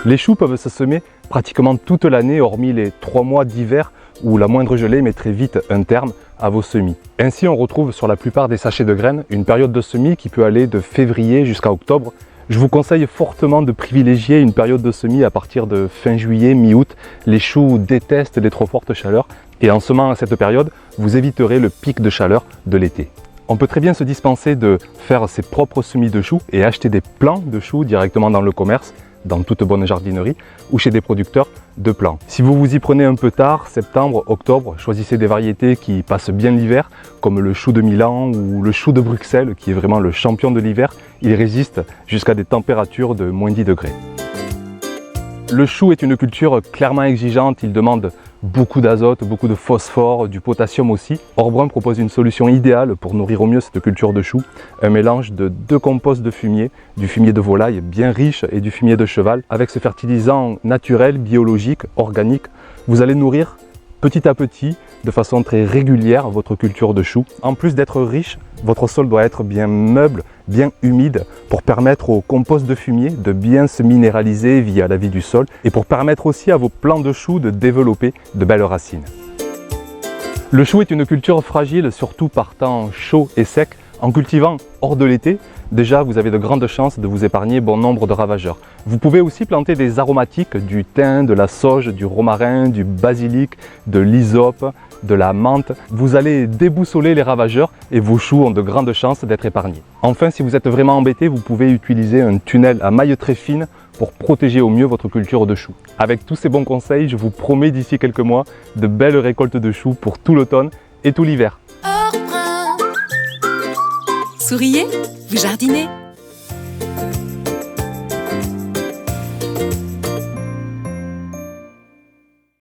Les choux peuvent se semer pratiquement toute l'année, hormis les 3 mois d'hiver où la moindre gelée mettrait vite un terme à vos semis. Ainsi, on retrouve sur la plupart des sachets de graines une période de semis qui peut aller de février jusqu'à octobre. Je vous conseille fortement de privilégier une période de semis à partir de fin juillet, mi-août. Les choux détestent les trop fortes chaleurs et en semant à cette période, vous éviterez le pic de chaleur de l'été. On peut très bien se dispenser de faire ses propres semis de choux et acheter des plants de choux directement dans le commerce, dans toute bonne jardinerie ou chez des producteurs de plants. Si vous vous y prenez un peu tard, septembre, octobre, choisissez des variétés qui passent bien l'hiver, comme le chou de Milan ou le chou de Bruxelles, qui est vraiment le champion de l'hiver. Il résiste jusqu'à des températures de moins 10 degrés. Le chou est une culture clairement exigeante, il demande beaucoup d'azote, beaucoup de phosphore, du potassium aussi. Orbrun propose une solution idéale pour nourrir au mieux cette culture de chou, un mélange de 2 composts de fumier, du fumier de volaille bien riche et du fumier de cheval. Avec ce fertilisant naturel, biologique, organique, vous allez nourrir petit à petit, de façon très régulière, votre culture de chou. En plus d'être riche, votre sol doit être bien meuble, bien humide pour permettre au compost de fumier de bien se minéraliser via la vie du sol et pour permettre aussi à vos plants de choux de développer de belles racines. Le chou est une culture fragile, surtout par temps chaud et sec. En cultivant hors de l'été, déjà vous avez de grandes chances de vous épargner bon nombre de ravageurs. Vous pouvez aussi planter des aromatiques, du thym, de la sauge, du romarin, du basilic, de l'hysope, de la menthe. Vous allez déboussoler les ravageurs et vos choux ont de grandes chances d'être épargnés. Enfin, si vous êtes vraiment embêté, vous pouvez utiliser un tunnel à mailles très fines pour protéger au mieux votre culture de choux. Avec tous ces bons conseils, je vous promets d'ici quelques mois de belles récoltes de choux pour tout l'automne et tout l'hiver. Souriez, vous jardinez.